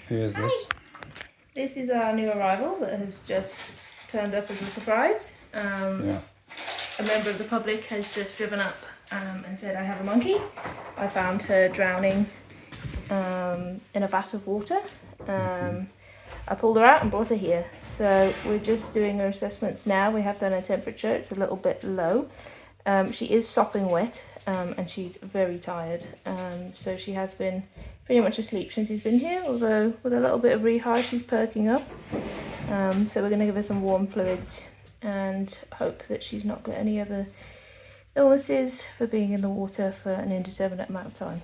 Who is this? This is our new arrival that has just turned up as a surprise. Yeah. A member of the public has just driven up and said, I have a monkey. I found her drowning in a vat of water. I pulled her out and brought her here. So we're just doing her assessments now. We have done her temperature. It's a little bit low. She is sopping wet and she's very tired. So she has been pretty much asleep since she's been here, although with a little bit of rehire she's perking up. So we're going to give her some warm fluids and hope that she's not got any other illnesses for being in the water for an indeterminate amount of time.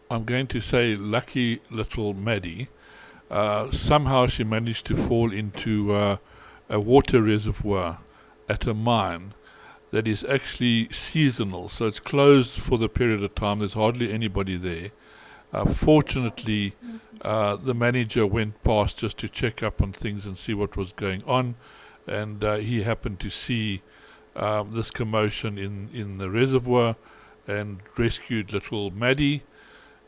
I'm going to say lucky little Maddie. Somehow she managed to fall into a water reservoir at a mine that is actually seasonal, so it's closed for the period of time. There's hardly anybody there. Fortunately, the manager went past just to check up on things and see what was going on, and he happened to see this commotion in the reservoir and rescued little Maddie,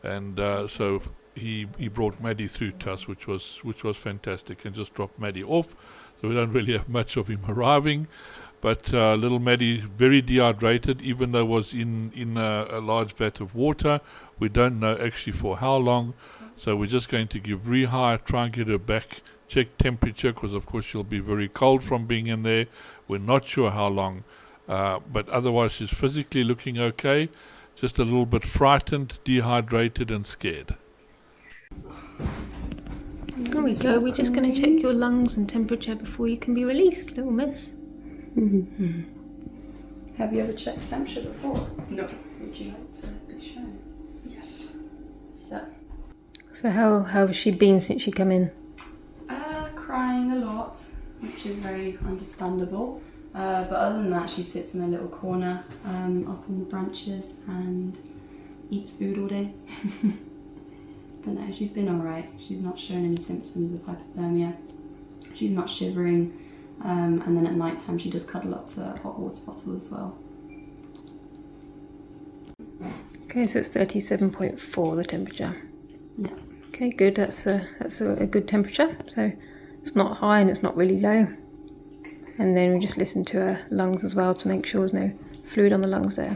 and so he brought Maddie through to us, which was fantastic, and just dropped Maddie off, so we don't really have much of him arriving. But little Maddie, very dehydrated, even though was in a large vat of water. We don't know actually for how long, so we're just going to give rehire, try and get her back, check temperature, because of course she'll be very cold from being in there. We're not sure how long, but otherwise she's physically looking okay, just a little bit frightened, dehydrated and scared. There we go. We're just going to check your lungs and temperature before you can be released, little miss. Have you ever checked temperature before? No. Would you like to be shown? Yes. So how has she been since she came in? Crying a lot, which is very understandable. But other than that, she sits in a little corner up on the branches and eats food all day. But no, she's been alright. She's not shown any symptoms of hypothermia. She's not shivering. And then at night time she does cuddle up to a hot water bottle as well. Okay, so it's 37.4 the temperature. Yeah. Okay, good. That's a good temperature. So it's not high and it's not really low. And then we just listen to her lungs as well to make sure there's no fluid on the lungs there.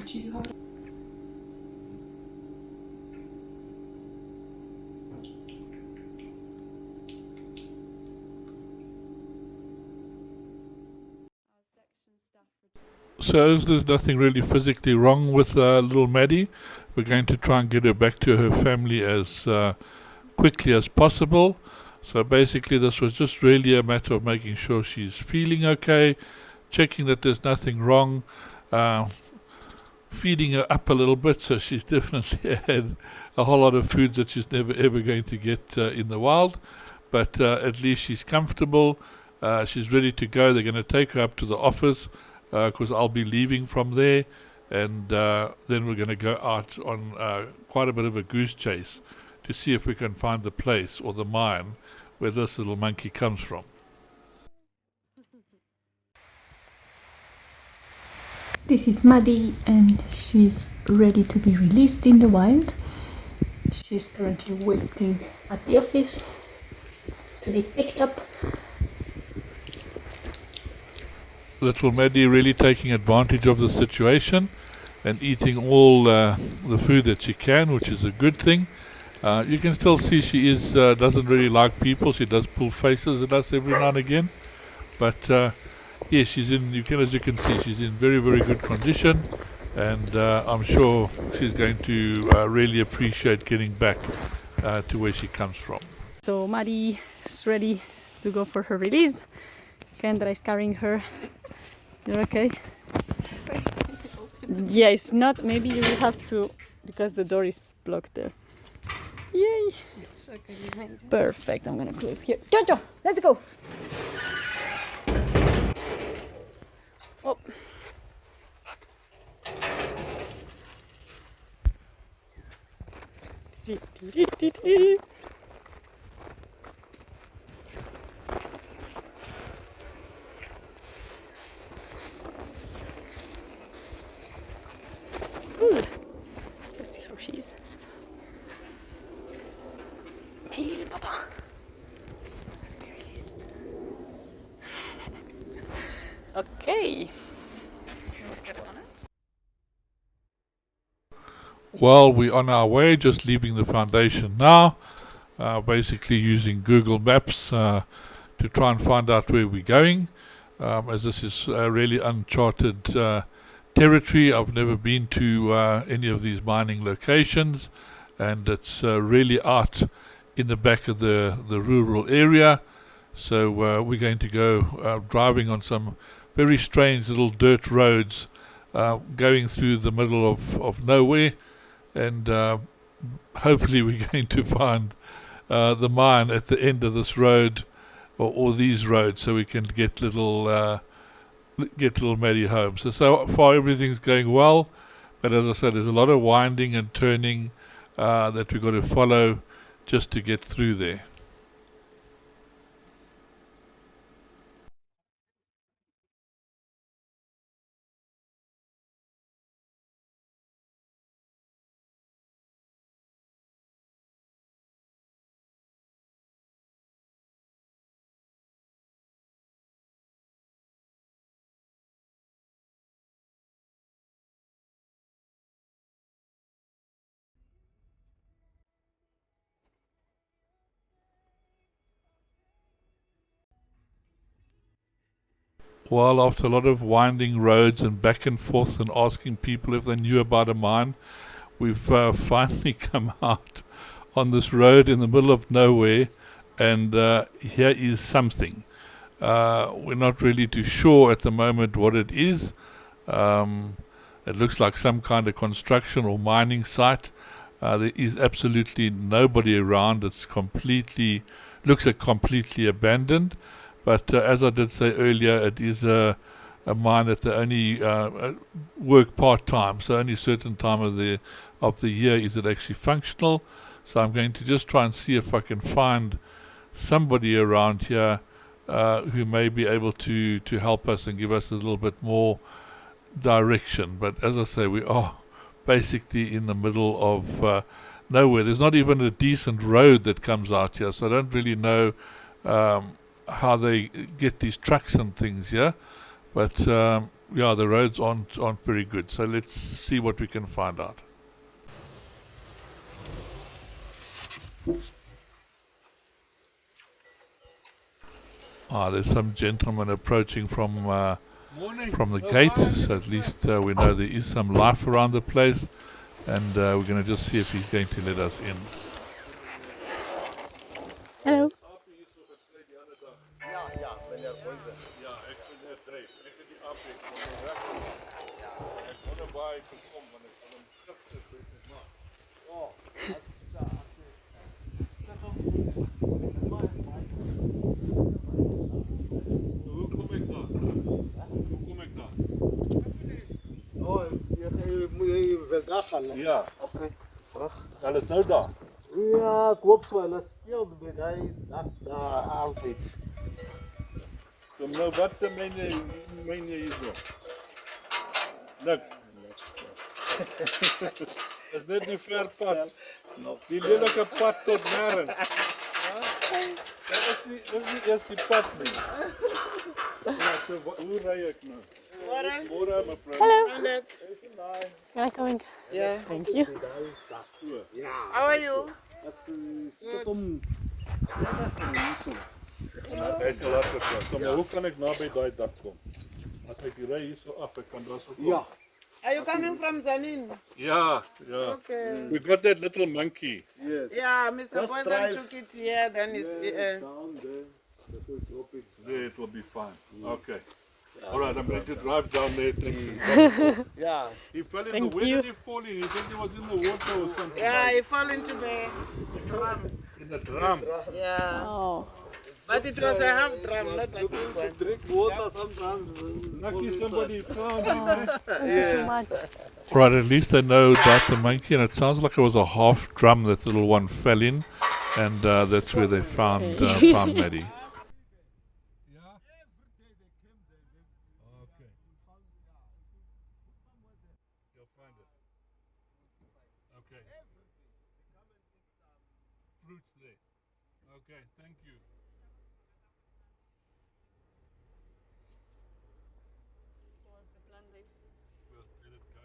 So as there's nothing really physically wrong with little Maddie, we're going to try and get her back to her family as quickly as possible. So basically this was just really a matter of making sure she's feeling okay, checking that there's nothing wrong, feeding her up a little bit, so she's definitely had a whole lot of foods that she's never ever going to get in the wild, but at least she's comfortable, she's ready to go. They're going to take her up to the office because I'll be leaving from there, and then we're going to go out on quite a bit of a goose chase to see if we can find the place or the mine where this little monkey comes from. This is Maddie and she's ready to be released in the wild. She's currently waiting at the office to be picked up. Little Maddie really taking advantage of the situation and eating all the food that she can, which is a good thing. You can still see she is doesn't really like people. She does pull faces at us every now and again, but yes, she's in. As you can see, she's in very, very good condition, and I'm sure she's going to really appreciate getting back to where she comes from. So Maddie is ready to go for her release. Kendra is carrying her. You're okay? Yeah, it's not. Maybe you will have to, because the door is blocked there. Yay! Perfect. I'm gonna close here. Jojo, let's go. Oh. Hey, little Papa. Be released. Okay. Can we step on it? Well, we're on our way, just leaving the foundation now, basically using Google Maps to try and find out where we're going, as this is really uncharted territory. I've never been to any of these mining locations, and it's really out in the back of the rural area. So we're going to go driving on some very strange little dirt roads, going through the middle of nowhere, and hopefully we're going to find the mine at the end of this road, or these roads, so we can get little Maddie home. So far everything's going well, but as I said, there's a lot of winding and turning that we've got to follow just to get through there. Well, after a lot of winding roads and back and forth and asking people if they knew about a mine, we've finally come out on this road in the middle of nowhere, and here is something. We're not really too sure at the moment what it is. It looks like some kind of construction or mining site. There is absolutely nobody around. It's looks completely abandoned. But as I did say earlier, it is a mine that they only work part-time, so only a certain time of the year is it actually functional. So I'm going to just try and see if I can find somebody around here who may be able to help us and give us a little bit more direction. But as I say, we are basically in the middle of nowhere. There's not even a decent road that comes out here, so I don't really know how they get these trucks and things here. But yeah, the roads aren't very good. So let's see what we can find out. There's some gentleman approaching from the gate, so at least we know there is some life around the place, and we're going to just see if he's going to let us in. Hello. Ja. Okay. Hulle is nou daar. Ja, ek hoop so. Hulle speel met hy altyd. Kom nou, wat se meen jy hierso? Niks. Is net nie ver pad. Die lelike pad tot nêrens. Dit is nie eers die pad nie. Ja, so hoe ry ek nou? Môre mevrou. Hello. Can I come in? Yeah. Thank you. Ja. How are you? Sit hom. Hy is laat gekom. Kom, hoe kan ek naby daai dak kom? As ek ry hierso af, ek kan daar so kom. Ja. Are you coming from Zanin? Ja. Okay. We got that little monkey. Yes. Yeah, Mr. Just Boysen drive. took it here, then it's... Down there. That will drop it. There, it will be fine. Okay. All right, I'm going to drive down there. Thank you. Ja. He fell in Thank the... Where you. did he fall in? He said he was in the water or something. Yeah, he fell into the drum. In the drum. Yeah, Oh. but it was a half drum, not a big one. Drink water sometimes. Lucky somebody found him. Thank you so much. Right, at least they know about the monkey, and it sounds like it was a half drum that the little one fell in, and that's where they found Maddie. Okay. Fruits there. Okay, thank you. So what's the plan then? We'll let it go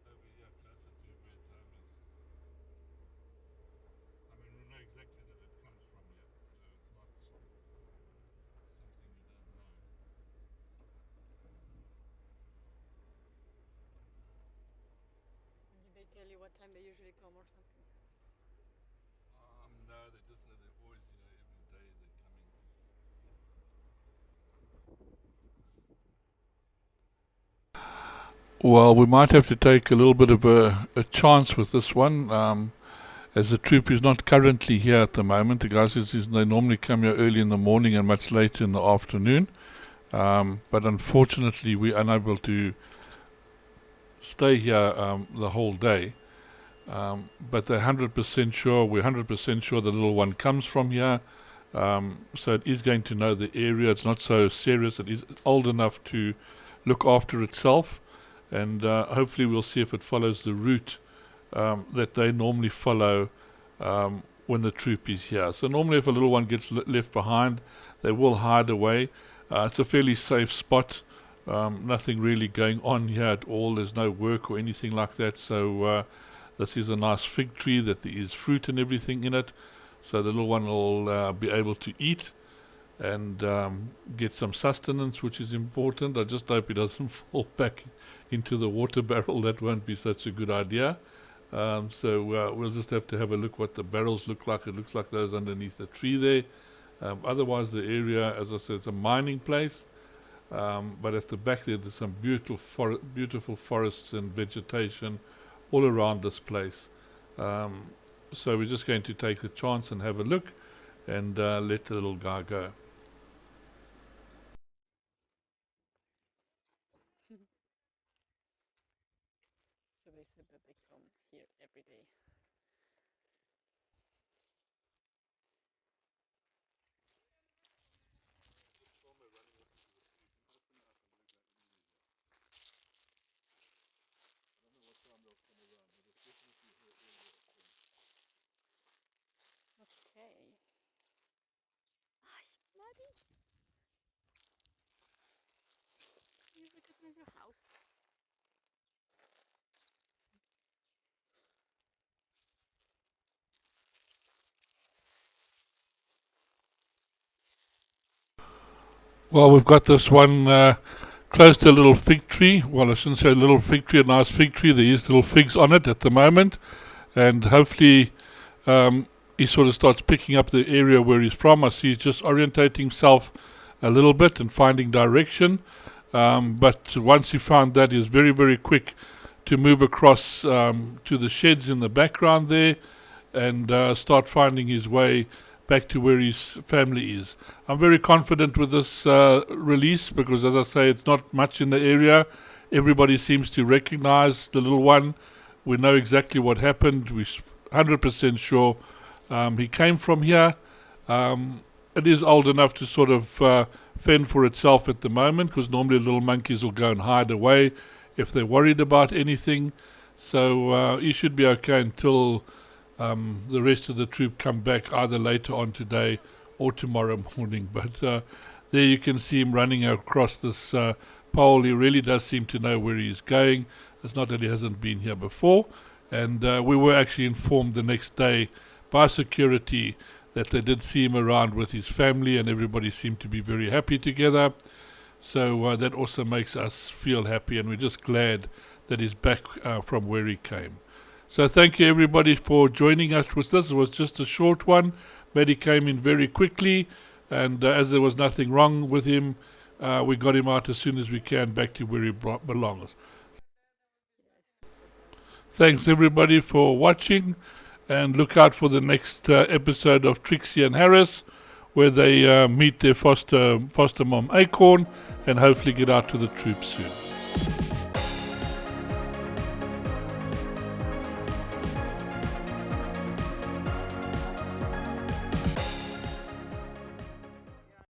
over here closer to where its home is. I mean, we know exactly that it comes from here, so it's not something we don't know. Did they tell you what time they usually come or something? No, they just say they're always here every day. They're coming. Well, we might have to take a little bit of a chance with this one, as the troop is not currently here at the moment. The guy says they normally come here early in the morning and much later in the afternoon. But unfortunately, we're unable to stay here the whole day. But they're 100% sure, we're 100% sure the little one comes from here. So it is going to know the area. It's not so serious. It is old enough to look after itself. And hopefully we'll see if it follows the route that they normally follow when the troop is here. So normally if a little one gets left behind, they will hide away. It's a fairly safe spot. Nothing really going on here at all. There's no work or anything like that. So this is a nice fig tree that there is fruit and everything in it. So the little one will be able to eat and get some sustenance, which is important. I just hope he doesn't fall back into the water barrel. That won't be such a good idea. So we'll just have to have a look what the barrels look like. It looks like those underneath the tree there. Otherwise the area, as I said, is a mining place. But at the back there, there's some beautiful forests and vegetation all around this place. So we're just going to take a chance and have a look and let the little guy go. So they said that they come here every day. Okay. Hi, Maddie. You recognize your house? Well, we've got this one close to a little fig tree. Well, I shouldn't say a little fig tree, a nice fig tree. There is little figs on it at the moment. And hopefully he sort of starts picking up the area where he's from. I see he's just orientating himself a little bit and finding direction. But once he found that, he was very, very quick to move across to the sheds in the background there and start finding his way back to where his family is. I'm very confident with this release because, as I say, it's not much in the area. Everybody seems to recognize the little one. We know exactly what happened. We're 100% sure he came from here. It is old enough to sort of fend for itself at the moment because normally little monkeys will go and hide away if they're worried about anything. So he should be okay until the rest of the troop come back either later on today or tomorrow morning. But there you can see him running across this pole. He really does seem to know where he's going. It's not that he hasn't been here before. And we were actually informed the next day by security that they did see him around with his family and everybody seemed to be very happy together. So that also makes us feel happy, and we're just glad that he's back from where he came. So thank you everybody for joining us with this. It was just a short one. Maddie came in very quickly, and as there was nothing wrong with him, we got him out as soon as we can back to where he belongs. Thanks everybody for watching, and look out for the next episode of Trixie and Harris, where they meet their foster mom Acorn and hopefully get out to the troop soon.